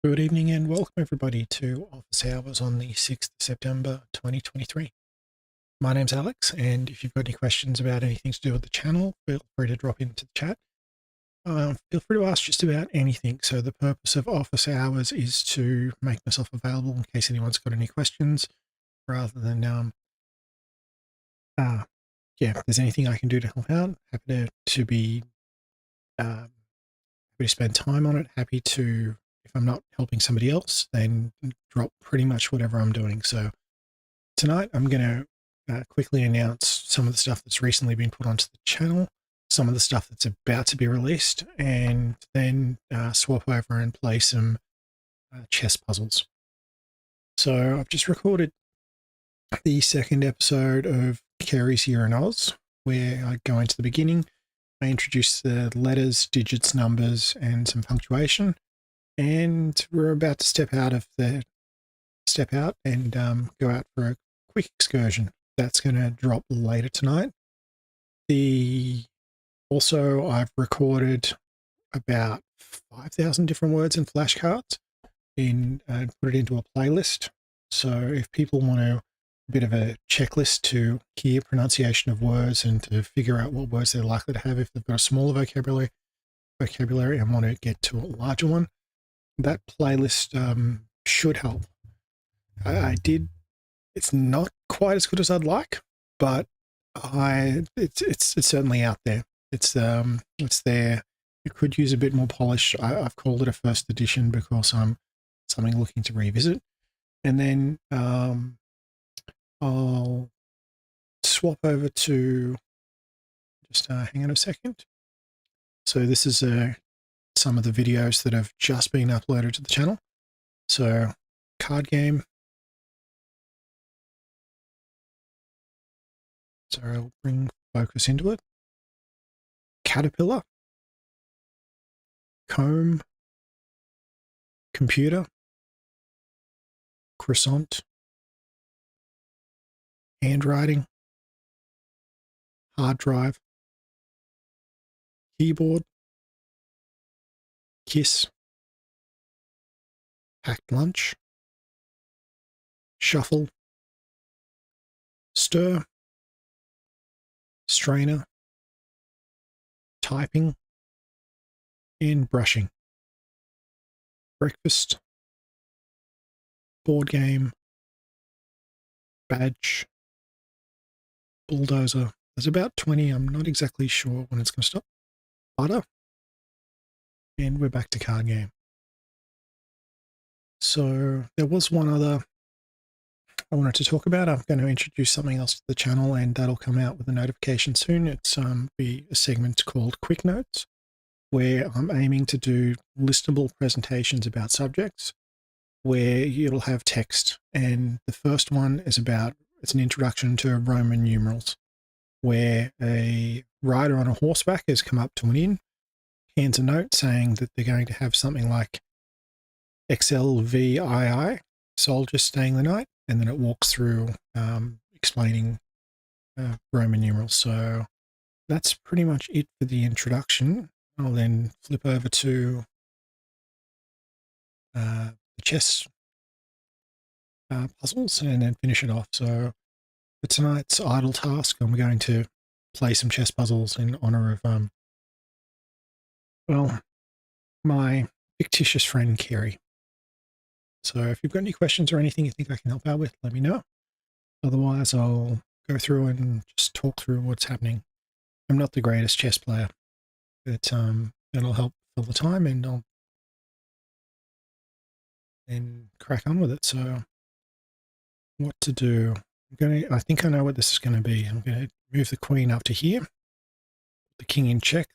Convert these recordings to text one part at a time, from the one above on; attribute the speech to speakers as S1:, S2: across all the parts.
S1: Good evening and welcome everybody to Office Hours on the 6th of September 2023. My name's Alex, and if you've got any questions about anything to do with the channel, feel free to drop into the chat. Feel free to ask just about anything. So the purpose of Office Hours is to make myself available in case anyone's got any questions, rather than, if there's anything I can do to help out, happy to spend time on it. Happy to, if I'm not helping somebody else, then drop pretty much whatever I'm doing. So tonight I'm going to quickly announce some of the stuff that's recently been put onto the channel, some of the stuff that's about to be released, and then swap over and play some chess puzzles. So I've just recorded the second episode of Kerry's Year in Oz, where I go into the beginning. I introduce the letters, digits, numbers, and some punctuation. And we're about to step out and go out for a quick excursion. That's going to drop later tonight. Also, I've recorded about 5,000 different words in flashcards and put it into a playlist. So if people want a bit of a checklist to hear pronunciation of words and to figure out what words they're likely to have if they've got a smaller vocabulary and want to get to a larger one, that playlist should help. I did. It's not quite as good as I'd like, but it's certainly out there. It's there. It could use a bit more polish. I've called it a first edition because I'm something looking to revisit, and then I'll swap over to just hang on a second. So this is some of the videos that have just been uploaded to the channel. So card game. So I'll bring focus into it. Caterpillar. Comb. Computer. Croissant. Handwriting. Hard drive. Keyboard. Kiss. Packed lunch. Shuffle. Stir. Strainer. Typing. And brushing. Breakfast. Board game. Badge. Bulldozer. There's about 20. I'm not exactly sure when it's going to stop. Butter. And we're back to card game. So there was one other I wanted to talk about. I'm going to introduce something else to the channel, and that'll come out with a notification soon. It's be a segment called Quick Notes, where I'm aiming to do listable presentations about subjects, where it'll have text. And the first one is it's an introduction to Roman numerals, where a rider on a horseback has come up to an inn, hands a note saying that they're going to have something like XLVII, soldiers staying the night, and then it walks through explaining Roman numerals. So that's pretty much it for the introduction. I'll then flip over to the chess puzzles and then finish it off. So for tonight's idle task, I'm going to play some chess puzzles in honor of, my fictitious friend Kerry. So if you've got any questions or anything you think I can help out with, let me know. Otherwise, I'll go through and just talk through what's happening. I'm not the greatest chess player, but it'll help fill the time, and I'll then crack on with it. So what to do? I think I know what this is going to be. I'm going to move the queen up to here, the king in check,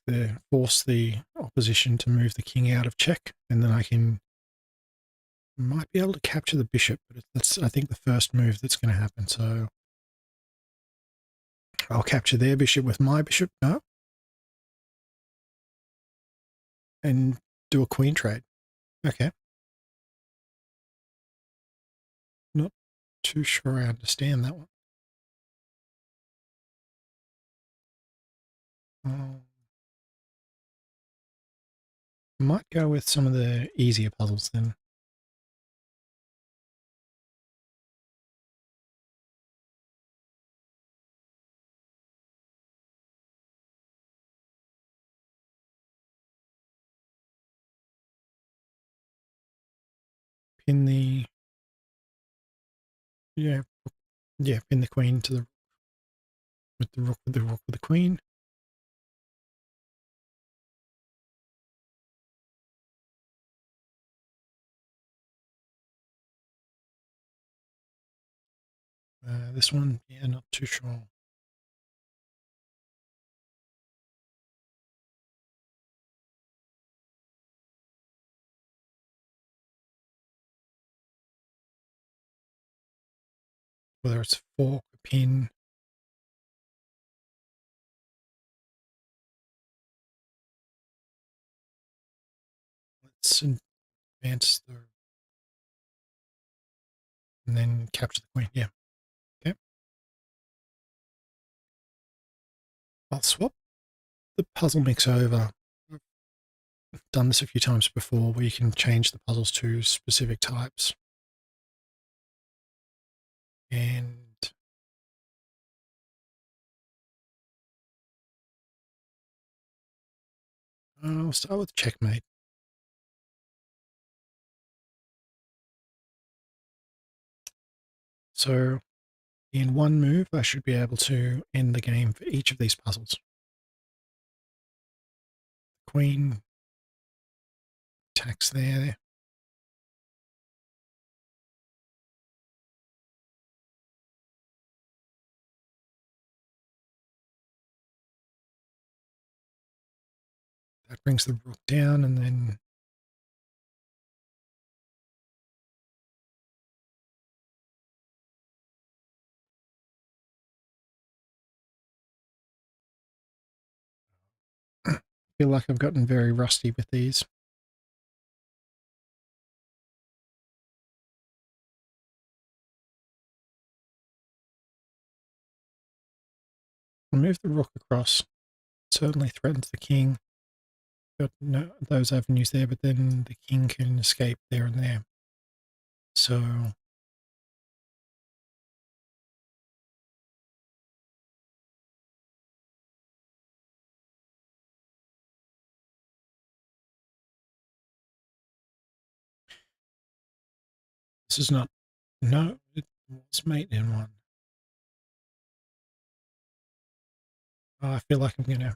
S1: force the opposition to move the king out of check, and then I might be able to capture the bishop, but that's, I think, the first move that's going to happen. So I'll capture their bishop with my bishop, no, and do a queen trade. Okay. Not too sure I understand that one. Might go with some of the easier puzzles then. pin the pin the queen to the with the rook with the queen. This one, yeah, not too sure. Whether it's a fork, a pin. Let's advance the and then capture the queen. Yeah. Okay. I'll swap the puzzle mix over. I've done this a few times before where you can change the puzzles to specific types. And I'll start with checkmate. So in one move, I should be able to end the game for each of these puzzles. Queen attacks there. That brings the rook down, and then I feel like I've gotten very rusty with these. I'll move the rook across. Certainly threatens the king. Got no, those avenues there, but then the king can escape there and there. So this is not, no, it was mate in one. Oh, I feel like I'm gonna.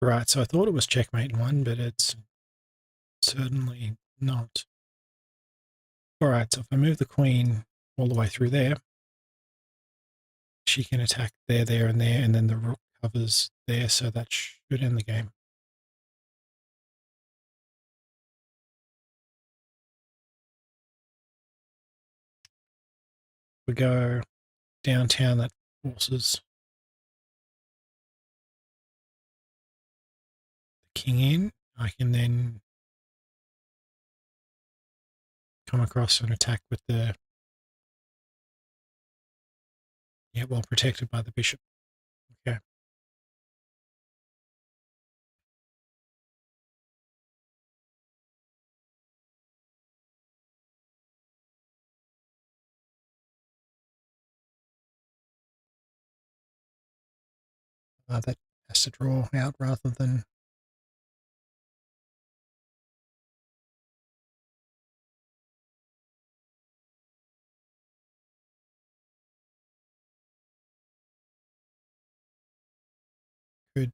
S1: Right, so I thought it was checkmate in one, but it's certainly not. All right, so if I move the queen all the way through there, she can attack there, and there, and then the rook covers there, so that should end the game. We go downtown, that forces the king in. I can then come across and attack with the, yeah, well protected by the bishop. Okay. That has to draw out rather than. Could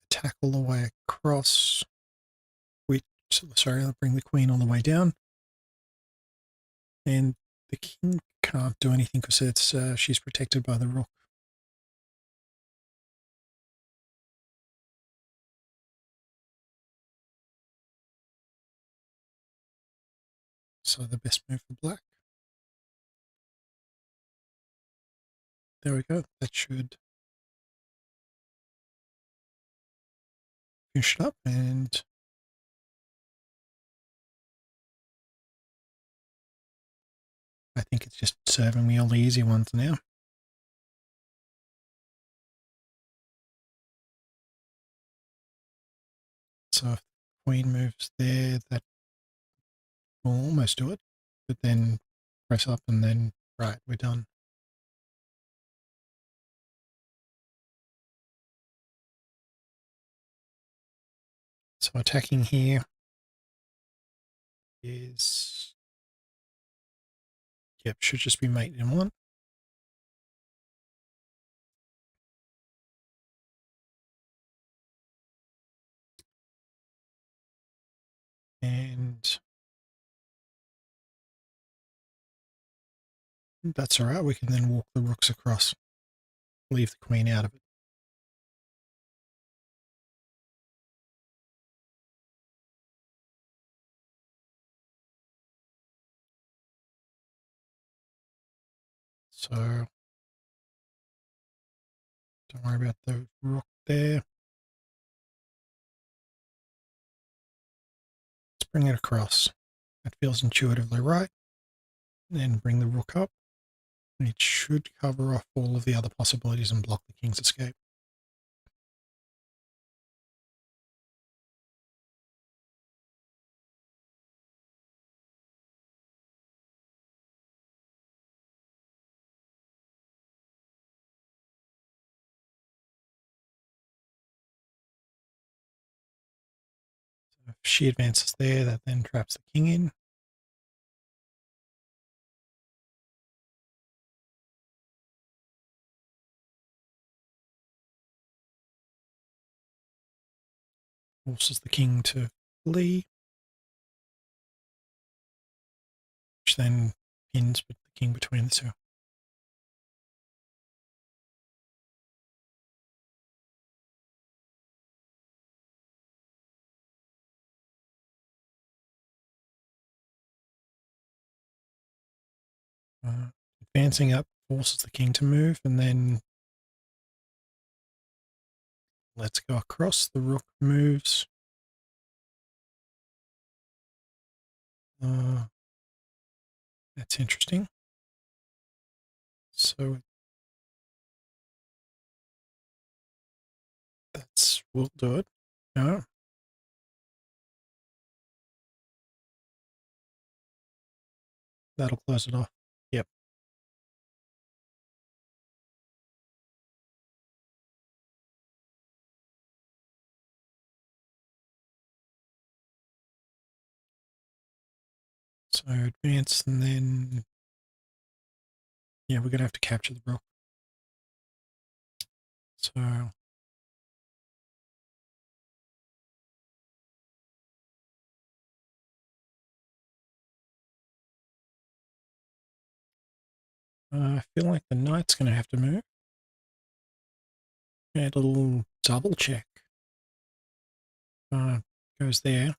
S1: attack all the way across. Sorry, I'll bring the queen all the way down. And the king can't do anything because it's she's protected by the rook. So the best move for black. There we go. That should finish it up, and I think it's just serving me all the easy ones now. So if the queen moves there, that will almost do it. But then press up and then, right, we're done. So attacking here is, yep, should just be mate in one. And that's all right. We can then walk the rooks across, leave the queen out of it. So don't worry about the rook there. Let's bring it across. That feels intuitively right. Then bring the rook up. And it should cover off all of the other possibilities and block the king's escape. If she advances there, that then traps the king in. Forces the king to flee, which then pins with the king between the two. Advancing up forces the king to move, and then let's go across. The rook moves. That's interesting. So we'll do it. No. That'll close it off. Yep. So advance, and then, yeah, we're going to have to capture the rook. So I feel like the knight's going to have to move. A little double check. Goes there.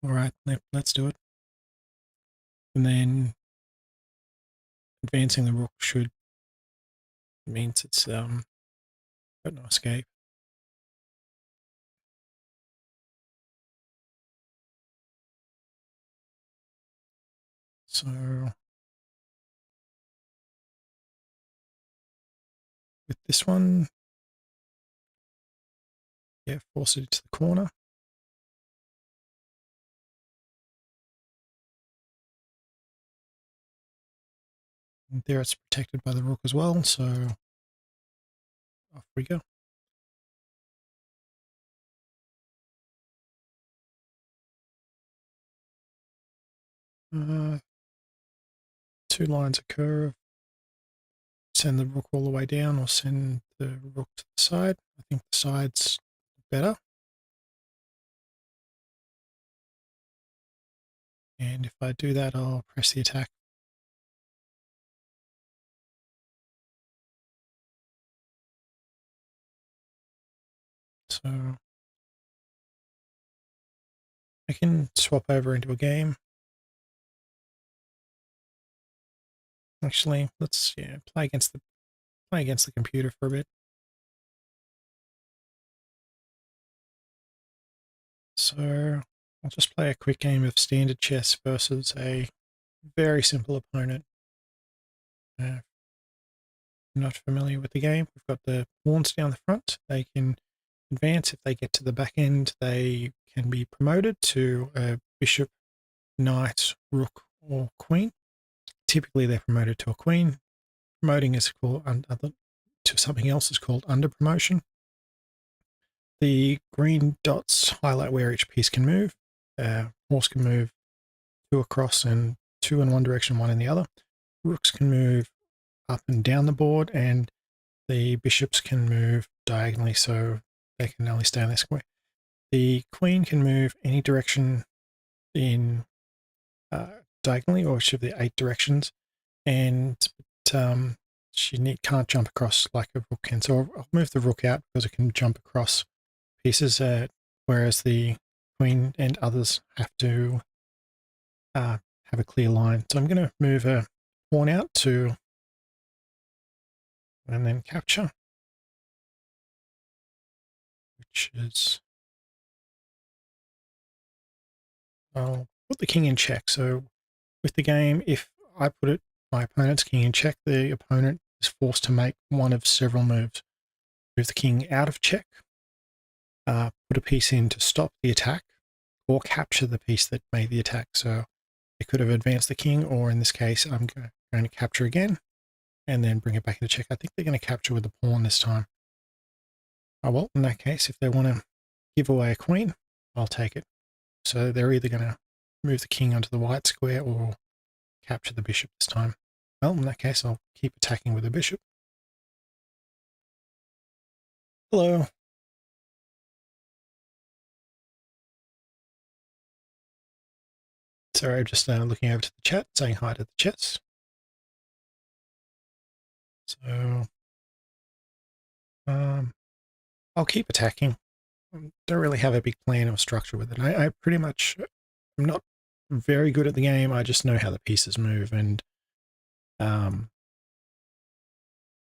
S1: All right, let's do it. And then advancing the rook should means it's got no escape. So with this one, yeah, force it to the corner. And there it's protected by the rook as well, so off we go. Two lines of curve. Send the rook all the way down, or send the rook to the side. I think the side's better. And if I do that, I'll press the attack. So I can swap over into a game. Actually, let's play against the computer for a bit. So I'll just play a quick game of standard chess versus a very simple opponent. Not familiar with the game. We've got the pawns down the front. They can advance. If they get to the back end, they can be promoted to a bishop, knight, rook, or queen. Typically, they're promoted to a queen. Promoting is called to something else is called under promotion. the green dots highlight where each piece can move. Horse can move 2 across and 2 in one direction, 1 in the other. Rooks can move up and down the board, and the bishops can move diagonally, so they can only stay on their square. The queen can move any direction in diagonally, or each of the 8 directions, and she can't jump across like a rook can. So I'll move the rook out because it can jump across pieces, whereas the queen and others have to have a clear line. So I'm going to move a pawn out to, and then capture, which is, I'll put the king in check. So with the game, if I put my opponent's king in check, the opponent is forced to make one of several moves. Move the king out of check, put a piece in to stop the attack, or capture the piece that made the attack. So it could have advanced the king, or in this case, I'm going to capture again and then bring it back into check. I think they're going to capture with the pawn this time. Oh, well, in that case, if they want to give away a queen, I'll take it. So they're either going to move the king onto the white square or capture the bishop this time. Well, in that case, I'll keep attacking with the bishop. Hello. Sorry, I'm just looking over to the chat, saying hi to the chats. So I'll keep attacking. Don't really have a big plan or structure with it. I pretty much, I'm not very good at the game. I just know how the pieces move, and I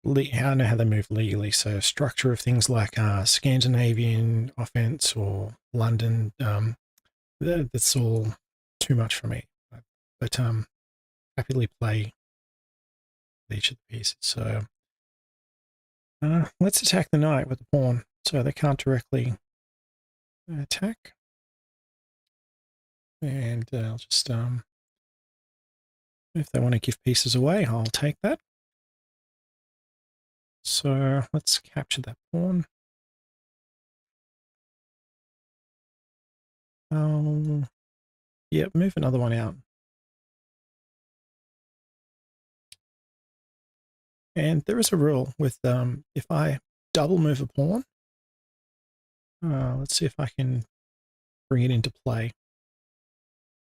S1: know how they move legally. So structure of things like Scandinavian offense or London, that's all too much for me. But happily play each of the pieces. So let's attack the knight with the pawn, so they can't directly attack. And I'll just if they want to give pieces away, I'll take that. So let's capture that pawn. Yeah, move another one out. And there is a rule with if I double move a pawn, let's see if I can bring it into play.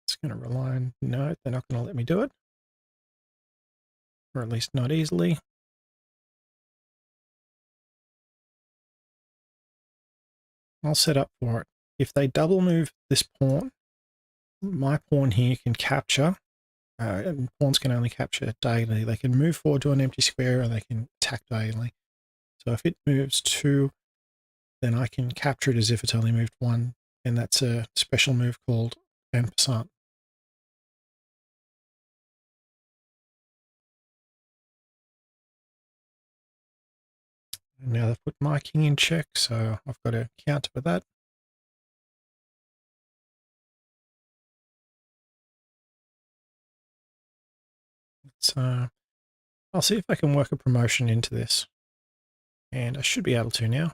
S1: It's going to rely on, no, they're not going to let me do it. Or at least not easily. I'll set up for it. If they double move this pawn, my pawn here can capture. And pawns can only capture diagonally. They can move forward to an empty square, or they can attack diagonally. So if it moves 2, then I can capture it as if it's only moved 1, and that's a special move called en passant. Now they've put my king in check, so I've got to counter with that. So I'll see if I can work a promotion into this, and I should be able to now.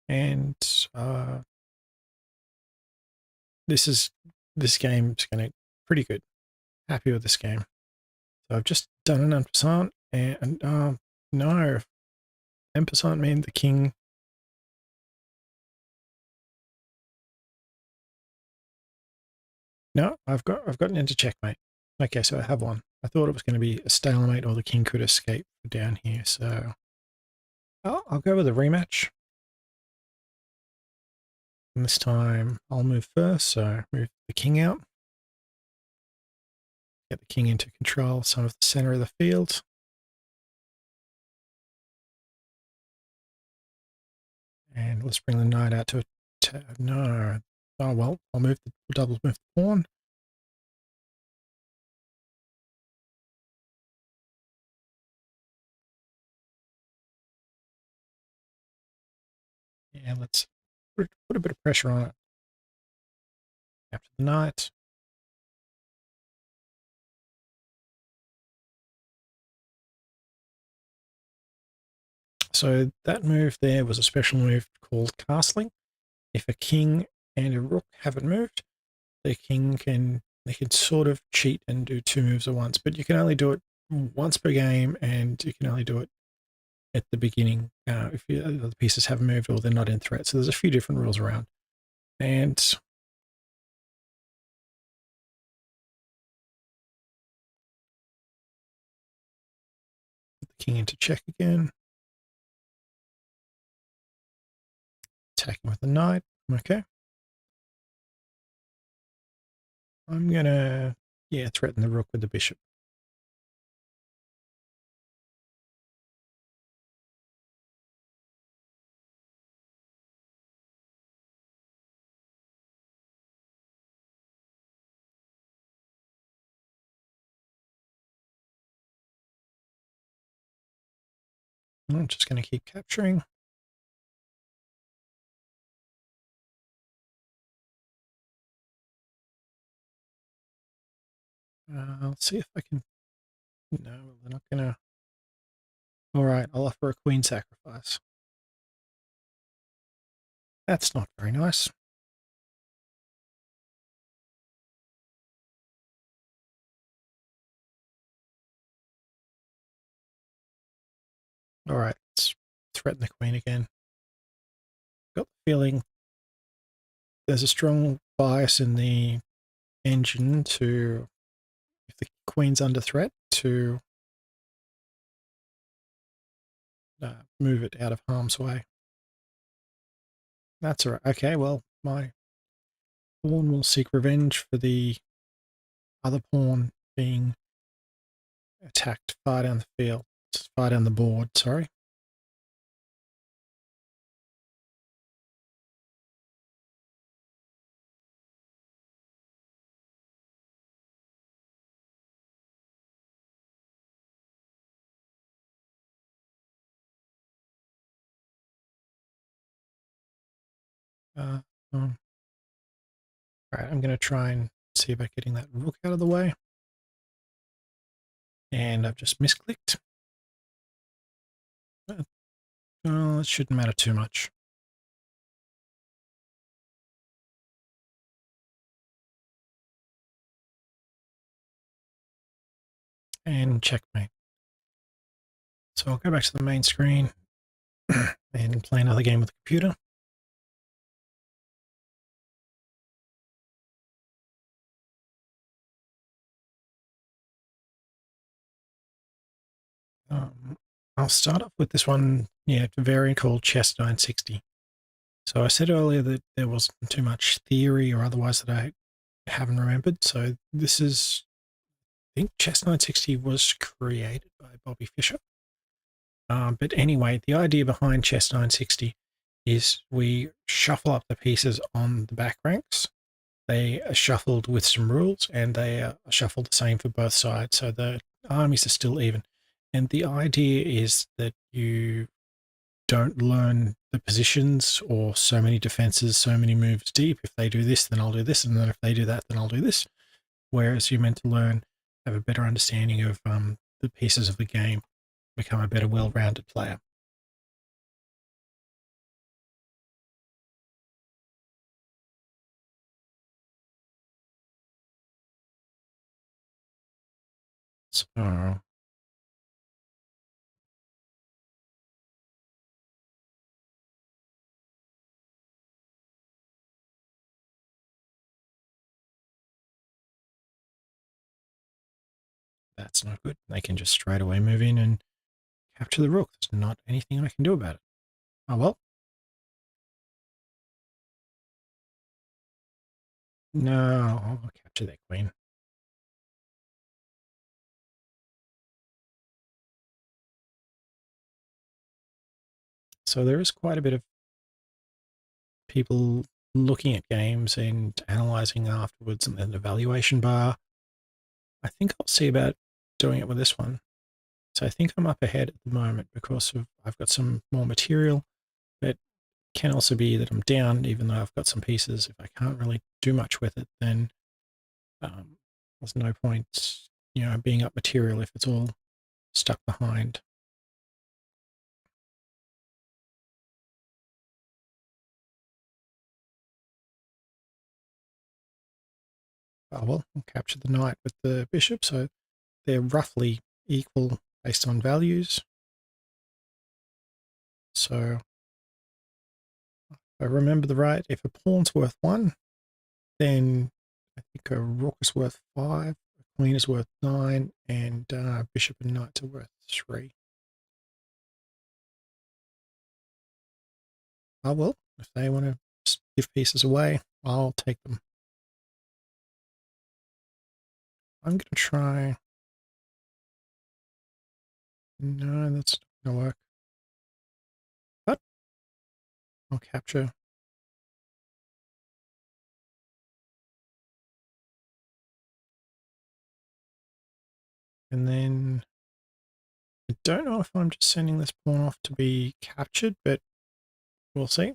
S1: And this game's going to pretty good. Happy with this game. So I've just done an en passant, and no, en passant means the king. No, I've gotten into checkmate. Okay, so I have one. I thought it was going to be a stalemate, or the king could escape down here. So I'll go with a rematch. And this time I'll move first, so move the king out. Get the king into control some of the center of the field. And let's bring the knight out to no. Oh well, I'll move the double move the pawn. And let's put a bit of pressure on it. After the knight. So that move there was a special move called castling. If a king and a rook haven't moved, the king can sort of cheat and do two moves at once, but you can only do it once per game, and you can only do it at the beginning if the pieces haven't moved or they're not in threat. So there's a few different rules around. And put the king into check again. Attacking with the knight. Okay. I'm going to, threaten the rook with the bishop. I'm just going to keep capturing. I'll see if I can. No, they're not going to. All right, I'll offer a queen sacrifice. That's not very nice. All right, let's threaten the queen again. Got the feeling there's a strong bias in the engine to, if the queen's under threat, to move it out of harm's way. That's all right. Okay, well, my pawn will seek revenge for the other pawn being attacked far down the field, far down the board, sorry. Uh, um, all right, I'm going to try and see about getting that rook out of the way. And I've just misclicked. It shouldn't matter too much. And checkmate. So I'll go back to the main screen and play another game with the computer. I'll start off with this one, it's a variant called Chess 960. So I said earlier that there wasn't too much theory or otherwise that I haven't remembered. So this is, I think Chess 960 was created by Bobby Fischer. But anyway, the idea behind Chess 960 is we shuffle up the pieces on the back ranks. They are shuffled with some rules, and they are shuffled the same for both sides. So the armies are still even. And the idea is that you don't learn the positions or so many defenses, so many moves deep. If they do this, then I'll do this. And then if they do that, then I'll do this. Whereas you're meant to learn, have a better understanding of the pieces of the game, become a better, well-rounded player. So that's not good. They can just straight away move in and capture the rook. There's not anything I can do about it. Oh well. No, I'll capture that queen. So there is quite a bit of people looking at games and analyzing afterwards and then evaluation bar. I think I'll see about doing it with this one. So I think I'm up ahead at the moment because I've got some more material, but can also be that I'm down even though I've got some pieces. If I can't really do much with it, then there's no point, being up material if it's all stuck behind. oh well, we'll capture the knight with the bishop, so they're roughly equal based on values. So if I remember the right, if a pawn's worth 1, then I think a rook is worth 5, a queen is worth 9, and bishop and knights are worth 3. Oh well, if they want to give pieces away, I'll take them. I'm going to try. No, that's not going to work. But I'll capture. And then I don't know if I'm just sending this pawn off to be captured, but we'll see.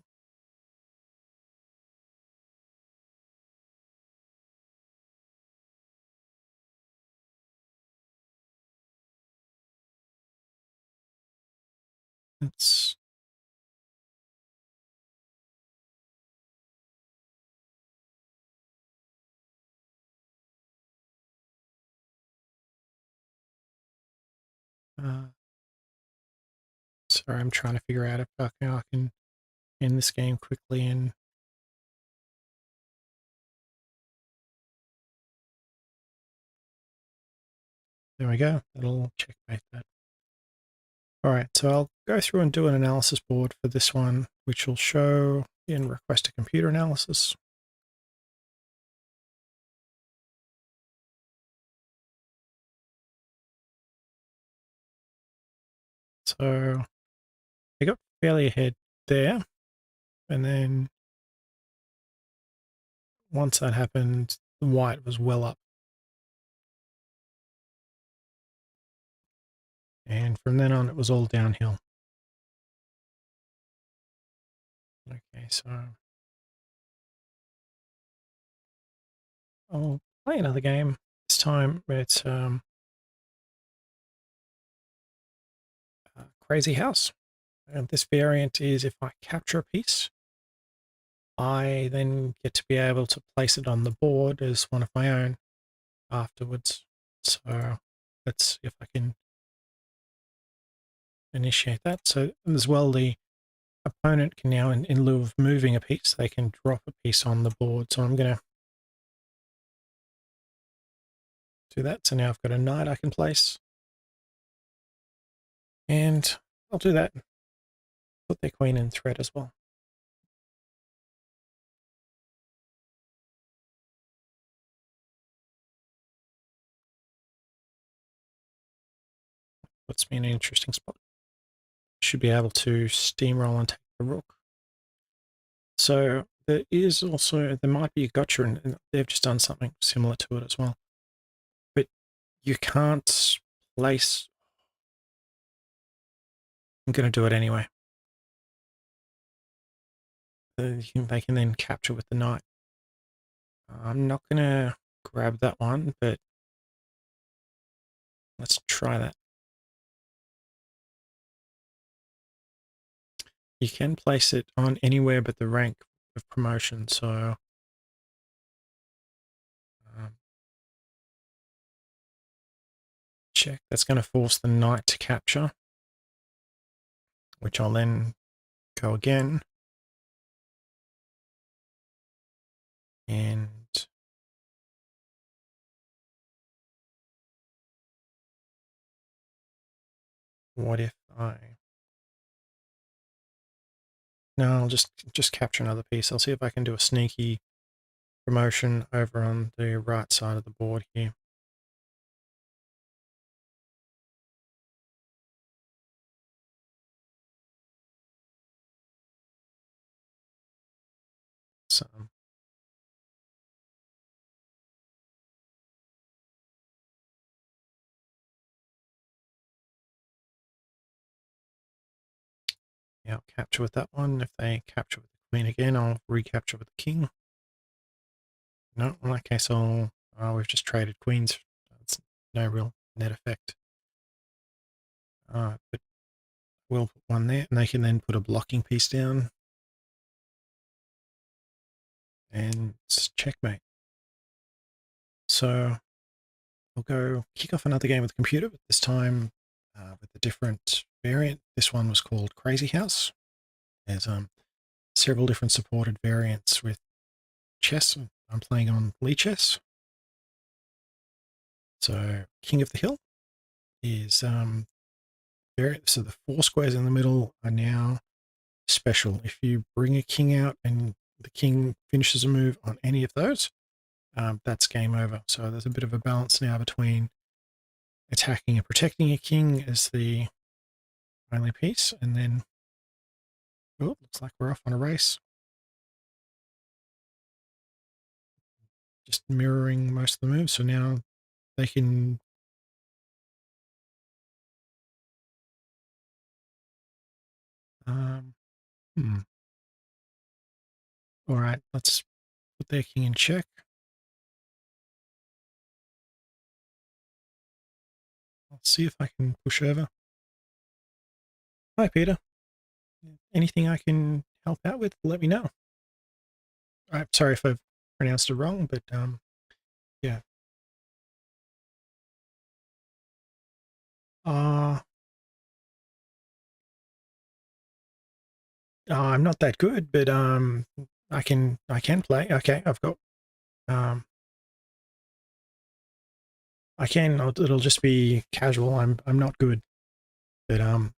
S1: It's sorry, I'm trying to figure out if I can end this game quickly, and there we go. That'll checkmate that. All right, so I'll go through and do an analysis board for this one, which will show in request a computer analysis. So I got fairly ahead there, and then once that happened, the white was well up. And from then on, it was all downhill. Okay, so I'll play another game. This time it's Crazy House. And this variant is if I capture a piece, I then get to be able to place it on the board as one of my own afterwards. So let's see if I can initiate that. So as well, the opponent can now, in lieu of moving a piece, they can drop a piece on the board. So I'm going to do that. So now I've got a knight I can place. And I'll do that. Put their queen in threat as well. Puts me in an interesting spot. Should be able to steamroll and take the rook. So there is also, there might be a gotcha, and they've just done something similar to it as well. But you can't place. I'm going to do it anyway. They can then capture with the knight. I'm not going to grab that one, but let's try that. You can place it on anywhere but the rank of promotion, so check. That's going to force the knight to capture, which I'll then go again. And what if I... No, I'll just capture another piece. I'll see if I can do a sneaky promotion over on the right side of the board here. So yeah, I'll capture with that one. If they capture with the queen again, I'll recapture with the king. No, in that case, we've just traded queens. It's no real net effect. But we'll put one there, and they can then put a blocking piece down. And it's checkmate. So we'll go kick off another game with the computer, but this time with a different variant. This one was called Crazy House. There's several different supported variants with chess. I'm playing on Lichess. So King of the Hill is variant. So the 4 squares in the middle are now special. If you bring a king out and the king finishes a move on any of those, that's game over. So there's a bit of a balance now between attacking and protecting a king as the only piece, and then oh, looks like we're off on a race. Just mirroring most of the moves, so now they can hmm. All right, let's put their king in check. I'll see if I can push over. Hi, Peter. Anything I can help out with, let me know. I'm sorry if I've pronounced it wrong, but yeah. Uh, I'm not that good, but I can play. Okay, I've got um I can. It'll just be casual. I'm not good, but I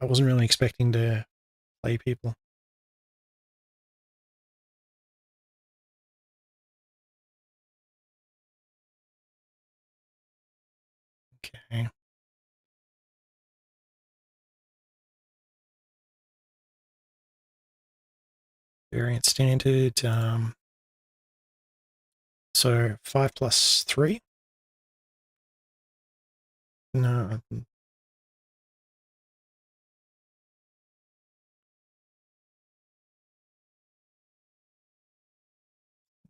S1: wasn't really expecting to play people. Okay. Variant standard. So 5 plus 3. No.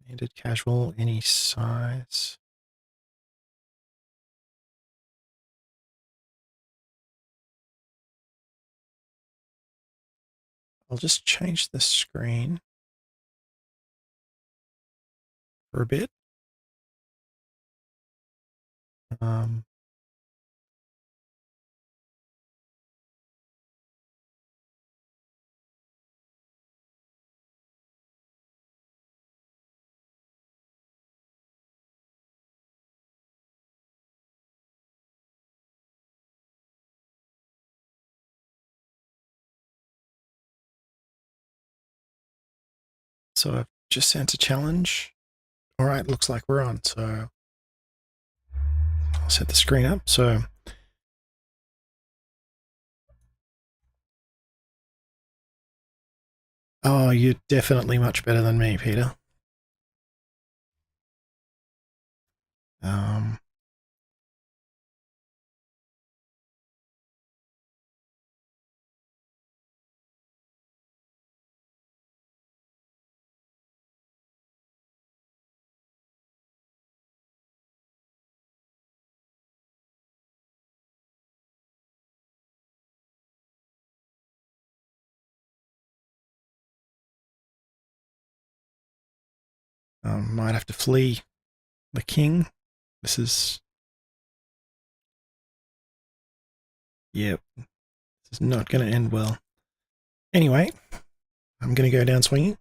S1: Standard casual, any size. I'll just change the screen for a bit. Um, so I've just sent a challenge. All right, looks like we're on. So I'll set the screen up. So oh, you're definitely much better than me, Peter. Um, might have to flee the king. This is, yep, this is not going to end well. Anyway, I'm going to go down swinging.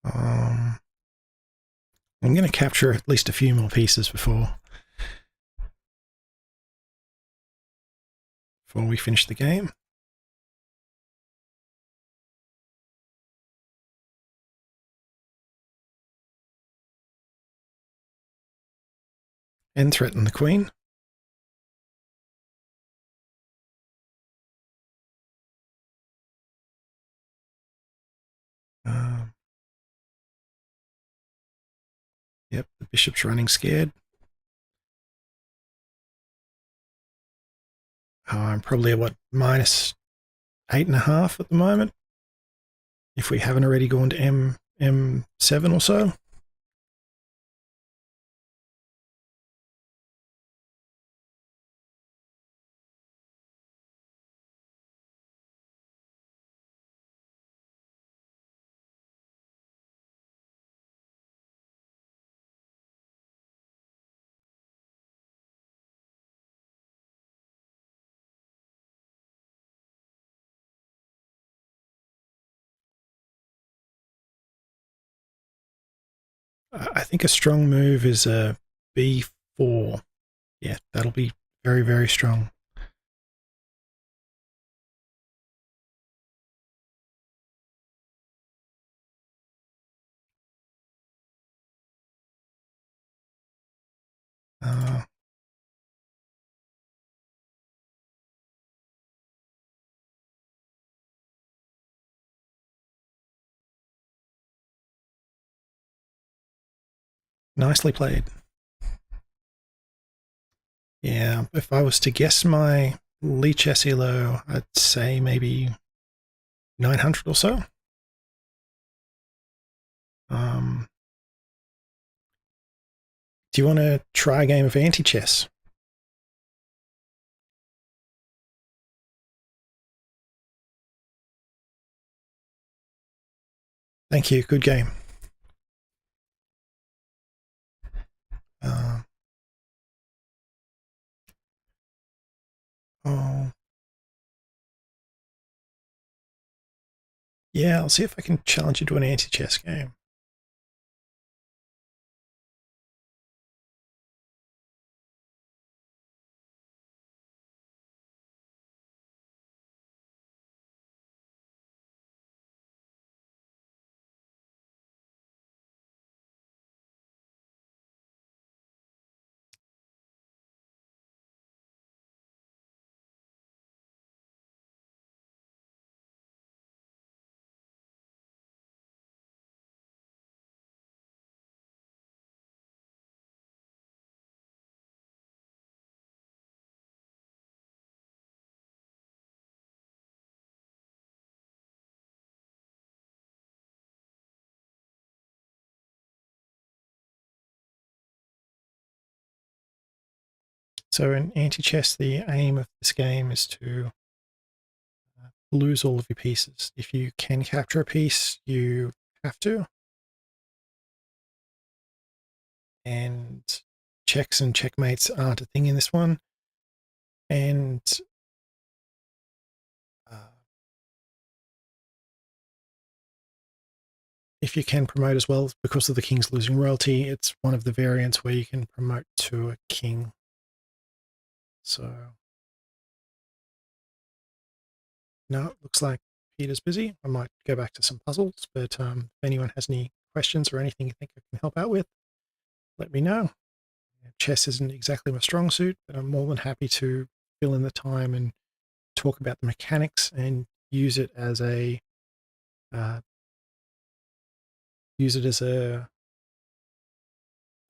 S1: Um, I'm going to capture at least a few more pieces before we finish the game. And threaten the queen. Um, yep, the bishop's running scared. I'm probably at what, -8.5 at the moment. If we haven't already gone to M7 or so. I think a strong move is a B4. Yeah, that'll be very, very strong. Uh, Nicely played. Yeah, if I was to guess my Lichess elo, I'd say maybe 900 or so. Um, do you want to try a game of anti-chess? Thank you. Good game. Uh, oh, yeah. I'll see if I can challenge you to an anti-chess game. So in anti-chess, the aim of this game is to lose all of your pieces. If you can capture a piece, you have to. And checks and checkmates aren't a thing in this one. And if you can promote as well, because of the king's losing royalty, it's one of the variants where you can promote to a king. So no, it looks like Peter's busy. I might go back to some puzzles, but if anyone has any questions or anything you think I can help out with, let me know. Chess isn't exactly my strong suit, but I'm more than happy to fill in the time and talk about the mechanics and use it as a uh,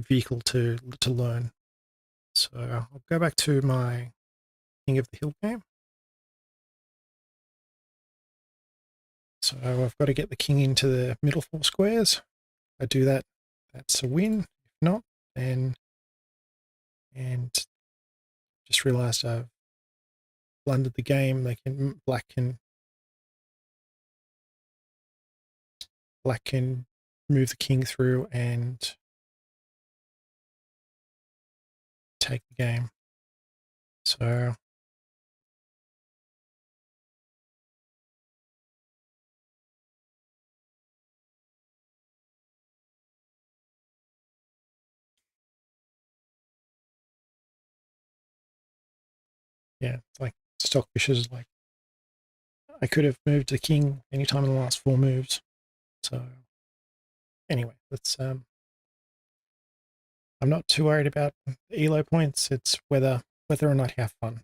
S1: vehicle to learn. So I'll go back to my King of the Hill game. So I've got to get the king into the middle four squares. If I do that, that's a win. If not, then and just realized I've blundered the game. Black can move the king through and take the game. So yeah, it's like Stockfish is like I could have moved the king anytime in the last 4 moves. So anyway, let's I'm not too worried about the elo points. It's whether or not you have fun.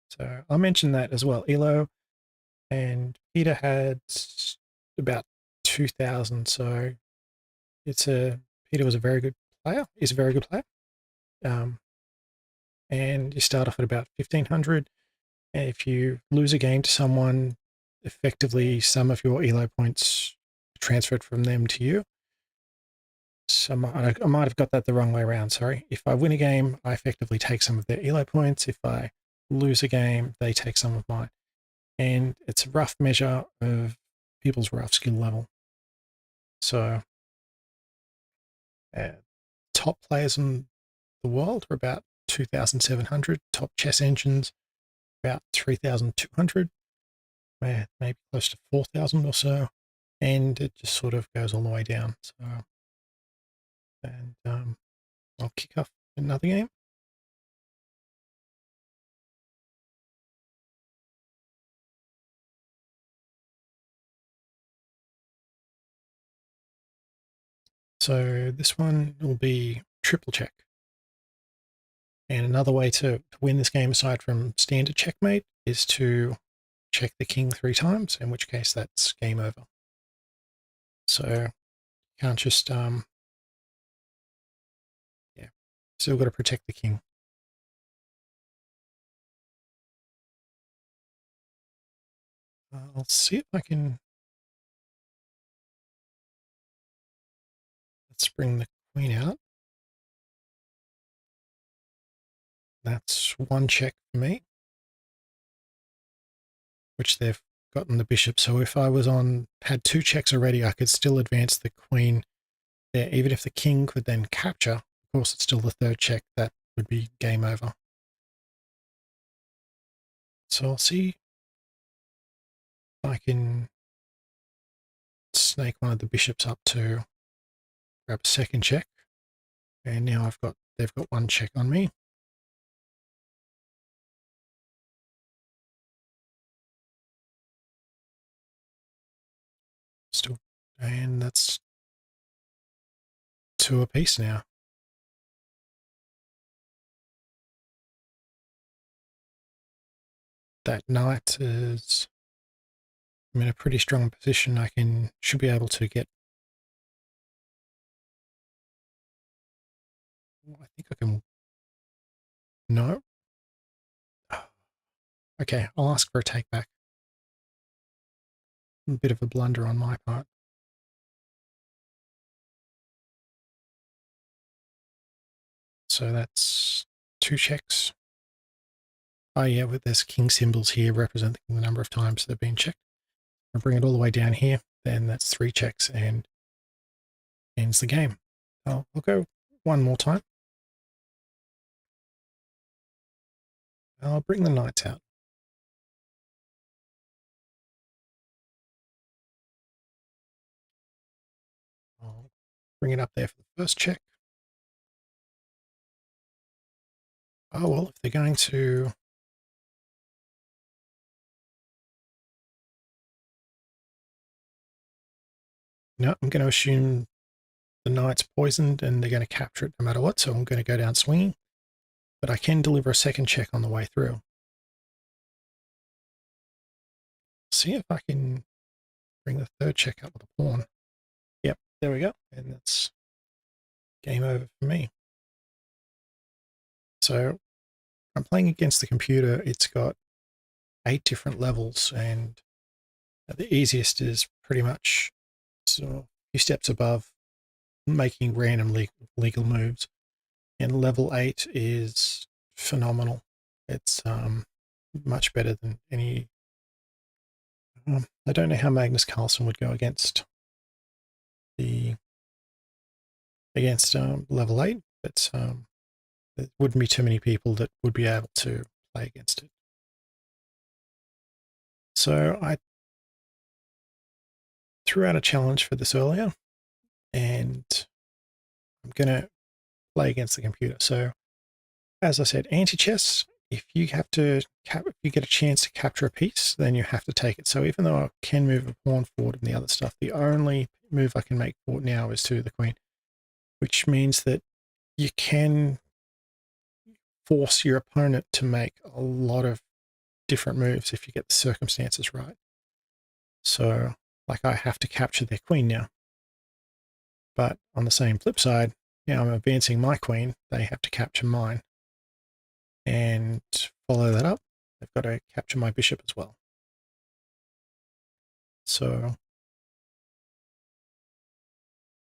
S1: So I'll mention that as well. Elo and Peter had about 2,000. So Peter was a very good player. He's a very good player. and you start off at about 1500. And if you lose a game to someone, effectively some of your elo points transferred from them to you. So I might have got that the wrong way around, sorry. If I win a game, I effectively take some of their elo points. If I lose a game, they take some of mine. And it's a rough measure of people's rough skill level. So top players in the world are about 2,700. Top chess engines, about 3,200, maybe close to 4,000 or so. And it just sort of goes all the way down. So, and I'll kick off another game. So this one will be triple check. And another way to win this game, aside from standard checkmate, is to check the king 3 times, in which case that's game over. So you can't just, yeah, still got to protect the king. I'll see if I can, let's bring the queen out. That's 1 check for me, which they've gotten the bishop. So if I had 2 checks already, I could still advance the queen there. Even if the king could then capture, of course, it's still the 3rd check. That would be game over. So I'll see if I can snake one of the bishops up to grab a 2nd check. And now they've got 1 check on me. Still, and that's 2 apiece now. That knight is, I'm in a pretty strong position. Should be able to get, I think I can, no. Okay, I'll ask for a take back. A bit of a blunder on my part. So that's 2 checks. Oh yeah, there's king symbols here representing the number of times they've been checked. I'll bring it all the way down here, then that's 3 checks and ends the game. I'll go one more time. I'll bring the knights out. I'll bring it up there for the first check. Oh, well, if they're going to... No, I'm going to assume the knight's poisoned and they're going to capture it no matter what, so I'm going to go down swinging. But I can deliver a 2nd check on the way through. See if I can bring the 3rd check up with a pawn. Yep, there we go. And that's game over for me. So I'm playing against the computer. It's got 8 different levels, and the easiest is pretty much so a few steps above making random legal moves. And level 8 is phenomenal. It's much better than any... I don't know how Magnus Carlsen would go against level 8, but there wouldn't be too many people that would be able to play against it. So I threw out a challenge for this earlier, and I'm going to play against the computer. So as I said, anti-chess, if you get a chance to capture a piece, then you have to take it. So even though I can move a pawn forward and the other stuff, the only move I can make forward now is to the queen, which means that you can force your opponent to make a lot of different moves if you get the circumstances right. So, like, I have to capture their queen now. But on the same flip side, I'm advancing my queen, they have to capture mine. and follow that up, they've got to capture my bishop as well. So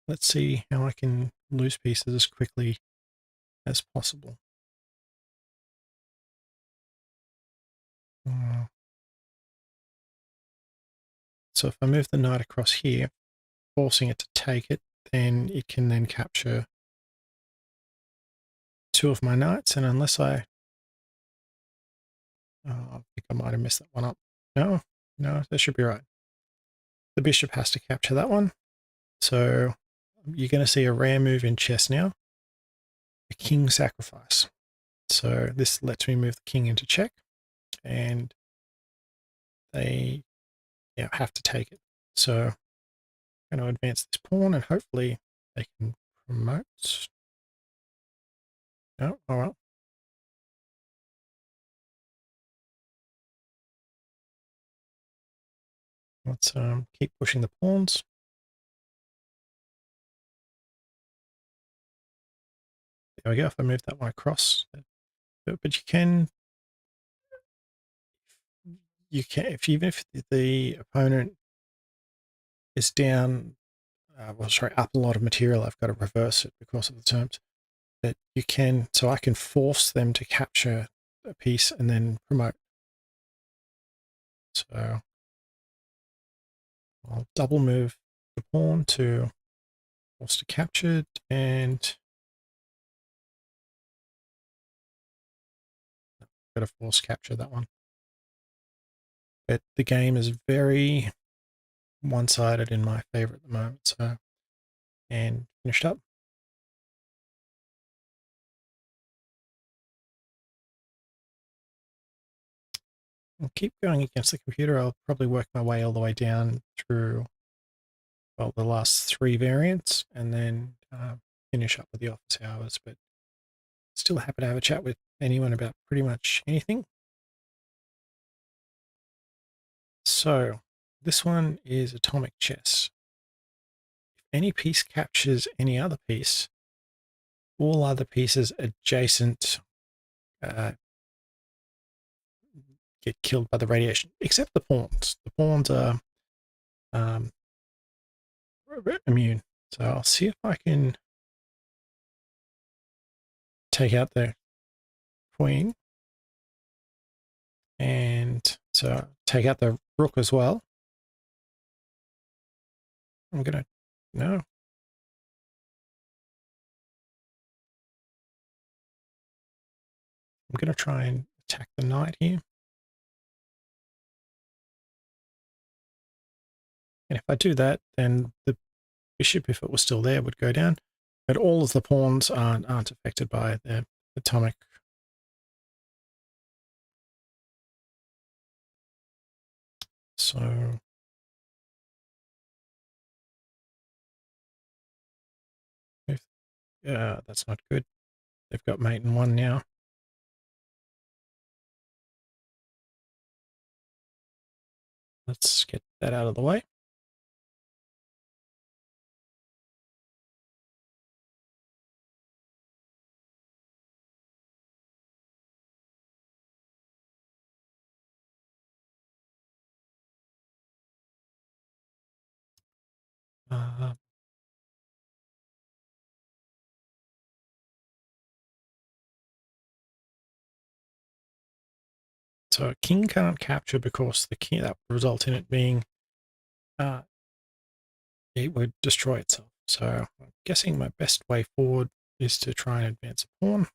S1: let's see how I can lose pieces as quickly as possible. So if I move the knight across here, forcing it to take it, then it can then capture two of my knights, and unless I think I might have messed that one up. No, that should be right. The bishop has to capture that one. So you're going to see a rare move in chess now, a king sacrifice. So this lets me move the king into check, and they have to take it. So I'm going to advance this pawn, and hopefully they can promote. No, oh well. Let's keep pushing the pawns. There we go. If I move that one across, but you can if even if the opponent is down, up a lot of material, I've got to reverse it because of the terms. But you can, so I can force them to capture a piece and then promote. So I'll double move the pawn to force to capture it, and got to force capture that one. But the game is very one-sided in my favor at the moment. So, and finished up. I'll keep going against the computer. I'll probably work my way all the way down through, well, the last three variants, and then finish up with the office hours. But still happy to have a chat with anyone about pretty much anything. So this one is atomic chess. If any piece captures any other piece, all other pieces adjacent get killed by the radiation, except the pawns. The pawns are immune. So I'll see if I can take out the queen, and so take out the rook as well. I'm gonna no. I'm gonna try and attack the knight here. And if I do that, then the bishop, if it was still there, would go down. But all of the pawns aren't affected by the atomic. So that's not good. They've got mate in one now. Let's get that out of the way. So a king can't capture because the king, that would result in it being, it would destroy itself. So I'm guessing my best way forward is to try and advance a pawn.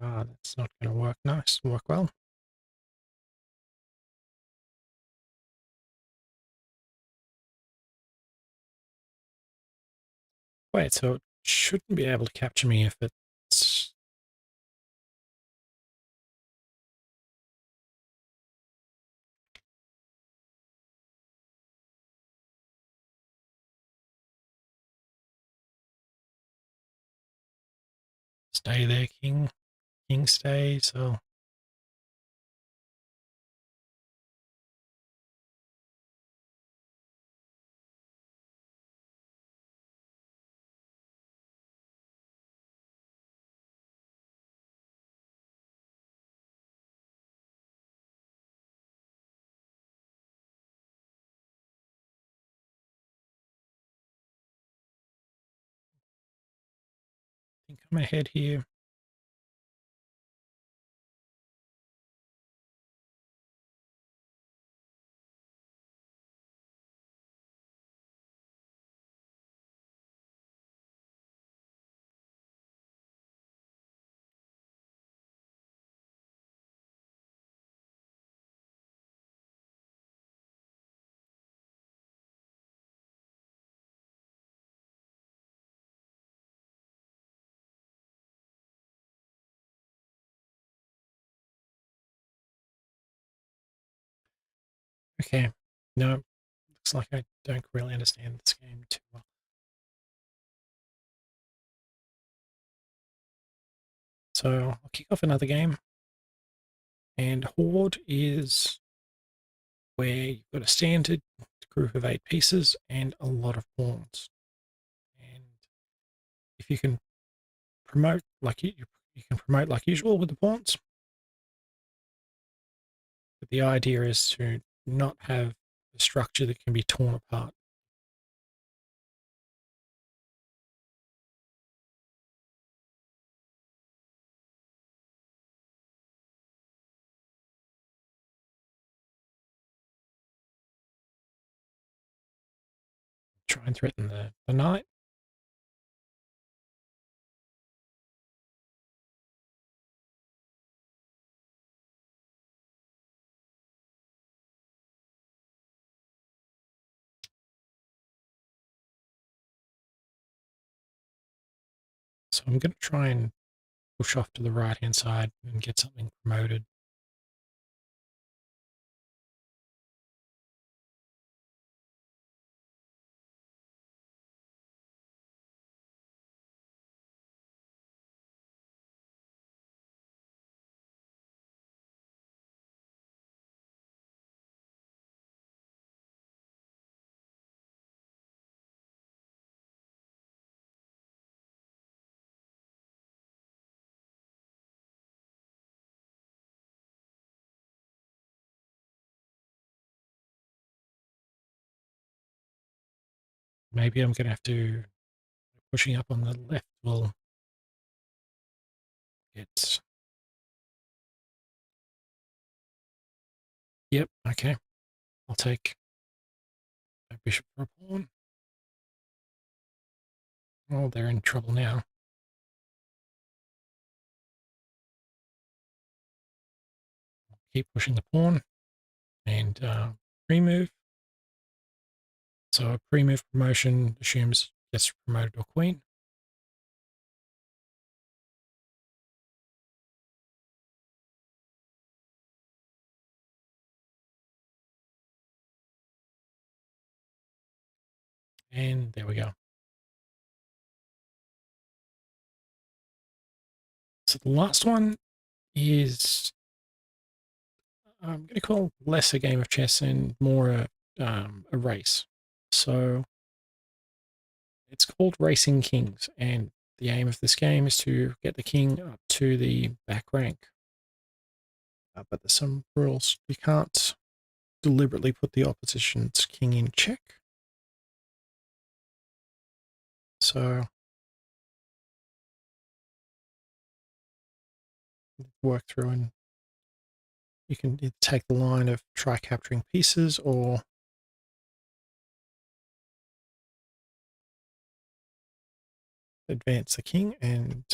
S1: That's not going to work well. Wait, so it shouldn't be able to capture me if it's... Stay there, king. King stay, so... think I'm ahead here. Okay, no, looks like I don't really understand this game too well. So I'll kick off another game. And Horde is where you've got a standard group of 8 pieces and a lot of pawns. And if you can promote like you can promote like usual with the pawns. But the idea is to not have a structure that can be torn apart. Try and threaten the knight. So I'm going to try and push off to the right hand side and get something promoted. Maybe I'm going to have to pushing up on the left will get. Yep, okay. I'll take a bishop for a pawn. Oh, they're in trouble now. Keep pushing the pawn and pre-move. So a pre-move promotion assumes gets promoted to a queen. And there we go. So the last one is I'm going to call less a game of chess and more a race. So it's called Racing Kings, and the aim of this game is to get the king up to the back rank. But there's some rules. You can't deliberately put the opposition's king in check. So work through and you can either take the line of try capturing pieces or advance the king, and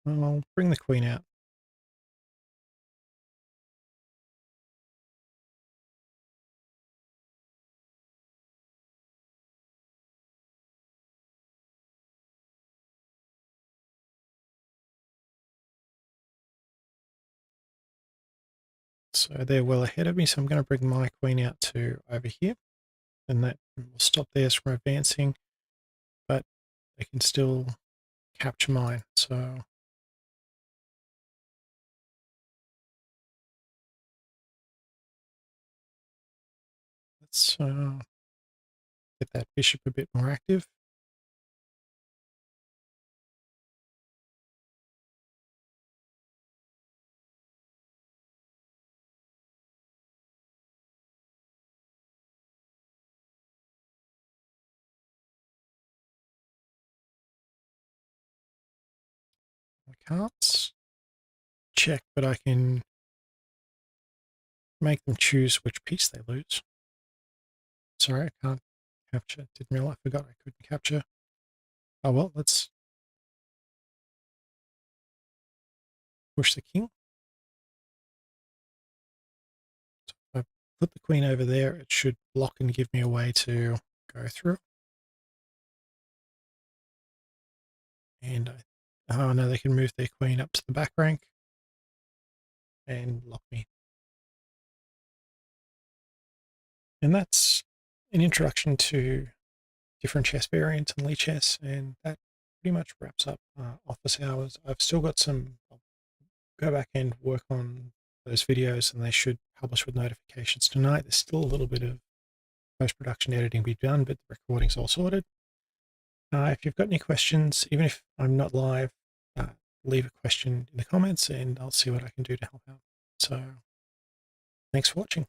S1: I'll bring the queen out. So they're well ahead of me, so I'm going to bring my queen out to over here, and that will stop theirs from advancing, but they can still capture mine. So let's get that bishop a bit more active. can't check, but I can make them choose which piece they lose. Sorry, I can't capture. Didn't realize. I forgot I couldn't capture. Oh well, let's push the king. So if I put the queen over there, it should block and give me a way to go through. And oh no, they can move their queen up to the back rank and lock me. And that's an introduction to different chess variants and Lichess, and that pretty much wraps up office hours. I've still got some, I'll go back and work on those videos, and they should publish with notifications tonight. There's still a little bit of post-production editing to be done, but the recording's all sorted. If you've got any questions, even if I'm not live, leave a question in the comments and I'll see what I can do to help out. So thanks for watching.